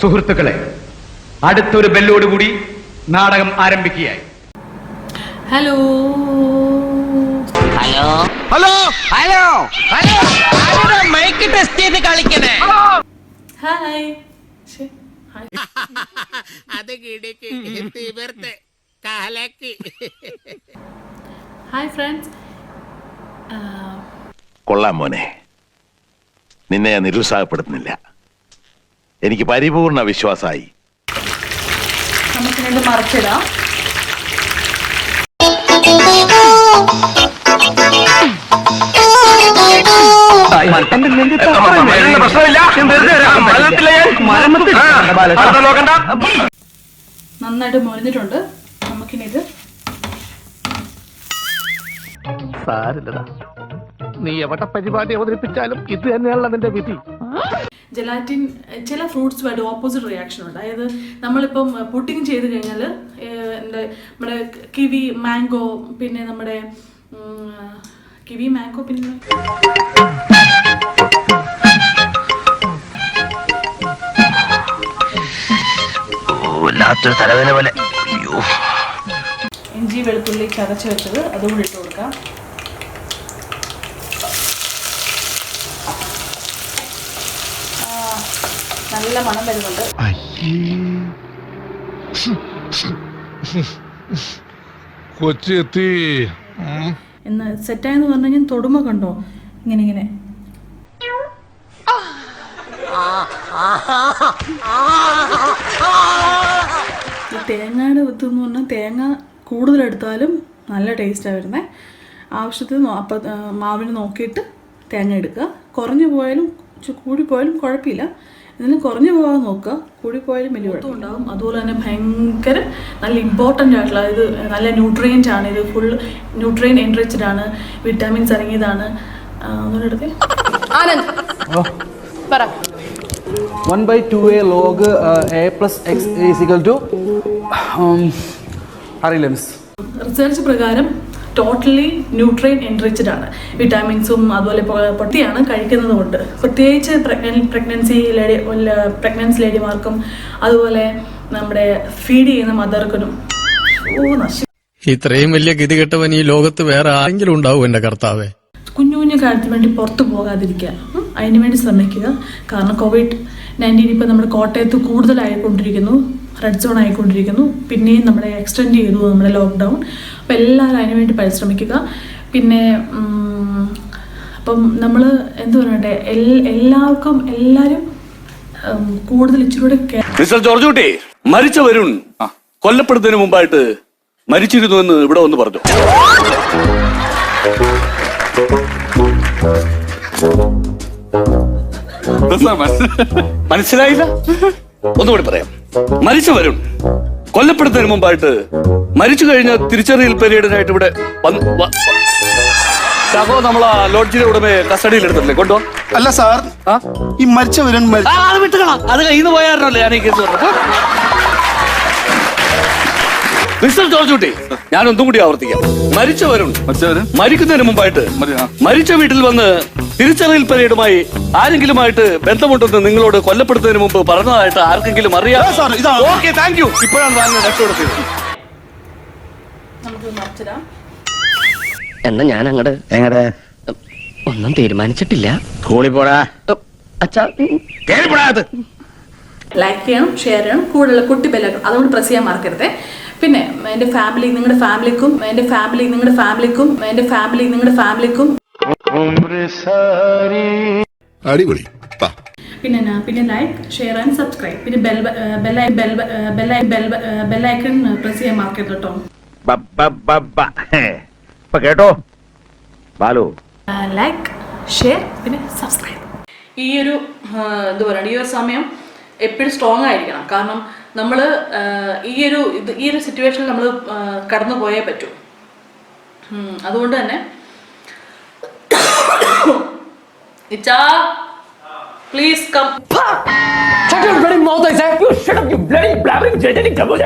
സുഹൃത്തുക്കളെ, അടുത്തൊരു ബെല്ലോടുകൂടി നാടകം ആരംഭിക്കുകയായി. Hello hello hello hello hello ആരുടെ മൈക്ക് ടെസ്റ്റ് ചെയ്ത് കളിക്കണേ? ഹായ് അത് കിടക്ക് തീവർത്ത് കാലക്ക്. Hi friends. കൊള്ളാം മോനെ, നിന്നെ ഞാൻ നിരുത്സാഹപ്പെടുത്തുന്നില്ല. എനിക്ക് പരിപൂർണ വിശ്വാസമായി. നമുക്ക് രണ്ട് മറിച്ചിടാം. നന്നായിട്ട് മുറിഞ്ഞിട്ടുണ്ട്. നമുക്കിനി ഇത് സാരില്ലടാ, നീ എവിടെ പരിപാടി അവതരിപ്പിച്ചാലും ഇത് തന്നെയാണല്ലോ നിന്റെ വിധി. ജെലാറ്റിൻ ചില ഫ്രൂട്ട്സുമായിട്ട് ഓപ്പോസിറ്റ് റിയാക്ഷൻ ഉണ്ട്. അതായത് നമ്മളിപ്പം പുഡിംഗ് ചെയ്ത് കഴിഞ്ഞാൽ നമ്മുടെ കിവി മാംഗോ, പിന്നെ നമ്മുടെ കിവി മാംഗോ, പിന്നെ തലവേദന പോലെ. ഇഞ്ചി വെളുത്തുള്ളി ചതച്ച് വെച്ചത് അതും കൂടി ഇട്ട് കൊടുക്കാം. നല്ല മണം വരുന്നുണ്ട്. കൊച്ചെത്തി എന്ന് സെറ്റായെന്ന് പറഞ്ഞു കഴിഞ്ഞാൽ തൊടുമ്പോ കണ്ടോ ഇങ്ങനെ ഇങ്ങനെ. തേങ്ങയുടെ വിത്ത് എന്ന് പറഞ്ഞാൽ തേങ്ങ കൂടുതലെടുത്താലും നല്ല ടേസ്റ്റാണ് വരുന്നത്. ആവശ്യത്തിന് അപ്പം മാവിന് നോക്കിയിട്ട് തേങ്ങ എടുക്കുക. കുറഞ്ഞു പോയാലും കൂടിപ്പോയാലും കുഴപ്പമില്ല. ഇതിന് കുറഞ്ഞു പോകാൻ നോക്കുക, കൂടിപ്പോയാലും വലിയ കുഴപ്പം ഉണ്ടാകും. അതുപോലെ തന്നെ ഭയങ്കര നല്ല ഇമ്പോർട്ടൻ്റ് ആയിട്ടുള്ള, ഇത് നല്ല ന്യൂട്രിയൻ്റ് ആണ്. ഇത് ഫുൾ ന്യൂട്രിയൻ എൻറിച്ച്ഡ് ആണ്, വിറ്റാമിൻസ് അടങ്ങിയതാണ്. ഒന്നുകൂടെ 1/2a log a plus x is equal to അറിയില്ല മിസ്. റിസർച്ച് പ്രകാരം ടോട്ടലി ന്യൂട്രിയൻ എൻറിച്ച്ഡ് ആണ്. വിറ്റാമിൻസും അതുപോലെ പൊട്ടിയാണ് കഴിക്കുന്നത് കൊണ്ട്. പ്രത്യേകിച്ച് പ്രഗ്നൻസി ലേഡിമാർക്കും അതുപോലെ നമ്മുടെ ഫീഡ് ചെയ്യുന്ന മദർക്കിനും. ഇത്രയും വലിയ ഗതികെട്ടവൻ ഈ ലോകത്ത് വേറെ ആരെങ്കിലും ഉണ്ടാവും എന്റെ കർത്താവേ. കുഞ്ഞു കുഞ്ഞു കാര്യത്തിന് വേണ്ടി പുറത്തു പോകാതിരിക്കുക, അതിന് വേണ്ടി ശ്രമിക്കുക. കാരണം COVID-19 ഇപ്പോൾ നമ്മുടെ കോട്ടയത്ത് കൂടുതലായിക്കൊണ്ടിരിക്കുന്നു, റെഡ് സോൺ ആയിക്കൊണ്ടിരിക്കുന്നു. പിന്നെയും നമ്മുടെ എക്സ്റ്റെൻഡ് ചെയ്തു നമ്മുടെ ലോക്ക്ഡൗൺ. അപ്പം എല്ലാവരും അതിന് വേണ്ടി പരിശ്രമിക്കുക. പിന്നെ അപ്പം നമ്മൾ എന്ത് പറയട്ടെ, എല്ലാവരും കൂടുതൽ ഇച്ചിരൂടെ മിസ്റ്റർ ജോർജ് കുട്ടി, മരിച്ച വരുൺ കൊല്ലപ്പെടുന്നതിന് മുമ്പായിട്ട് മരിച്ചിരുന്നു എന്ന് ഇവിടെ ഒന്ന് പറഞ്ഞു. മനസ്സിലായില്ല? ഒന്നുകൂടി പറയാം. മരിച്ച വരുൺ കൊല്ലപ്പെടുന്നതിന് മുമ്പായിട്ട് മരിച്ചു കഴിഞ്ഞ തിരിച്ചറിയൽ പീരീഡിനായിട്ട് ഇവിടെ നമ്മളാ ലോഡ്ജിന്റെ ഉടമയെ കസ്റ്റഡിയിൽ എടുത്തിട്ടില്ലേ? കൊണ്ടോ? അല്ല സാർ, ഈ മരിച്ച വരുൺ അത് വിട്ടുകളാം. അത് കയ്യിൽ നിന്ന് പോയായിരുന്നല്ലേ ഞാൻ ഈ കേസ് പറഞ്ഞത്. മിസ്റ്റർ ജോർജ് കുട്ടി, ഞാൻ ഒന്നും കൂടി ആവർത്തിക്കാം. മരിച്ച വരുൺ മരിക്കുന്നതിന് മുമ്പായിട്ട് മരിച്ച വീട്ടിൽ വന്ന് തിരിച്ചറിയൽ പരേഡുമായി ആരെങ്കിലുമായിട്ട് ബന്ധമുണ്ടെന്ന് നിങ്ങളോട് കൊല്ലപ്പെടുന്നതിന് മുമ്പ് പറഞ്ഞതായിട്ട് ആർക്കെങ്കിലും അറിയാം? Okay, thank you. ഇപ്പോഴാണ് ഞാൻ രക്ഷപ്പെടുത്തിയത്. എന്നാ ഞാൻ അങ്ങട് ഒന്നും തീരുമാനിച്ചിട്ടില്ല. ലൈക്ക് ചെയ്യണം, ഷെയർ ചെയ്യണം, കൂടുതലുള്ള കുട്ടി ബെല്ലൈക്കൺ അതുകൊണ്ട് പ്രസ് ചെയ്യാൻ മറക്കരുത്. പിന്നെ എൻ്റെ ഫാമിലി നിങ്ങളുടെ ഫാമിലിക്കും അടിപൊളി. പിന്നെ ലൈക്ക്, ഷെയർ ആൻഡ് സബ്സ്ക്രൈബ്. പിന്നെ ബെല്ലൈക്കൺ പ്രസ് ചെയ്യാൻ മറക്കരുത് കേട്ടോ. കേട്ടോ ബാലു? ലൈക്ക്, ഷെയർ, പിന്നെ സബ്സ്ക്രൈബ്. ഈ ഒരു എന്താ പറയുക, ഈ ഒരു സമയം എപ്പോഴും സ്ട്രോങ് ആയിരിക്കണം. കാരണം നമ്മൾ ഈ ഒരു സിറ്റുവേഷനിൽ നമ്മൾ കടന്നു പോയേ പറ്റൂ. അതുകൊണ്ട് തന്നെ ഇച്ചാ please come. Shut your bloody mouth, I said. You shut up, you bloody blabbering genetic double.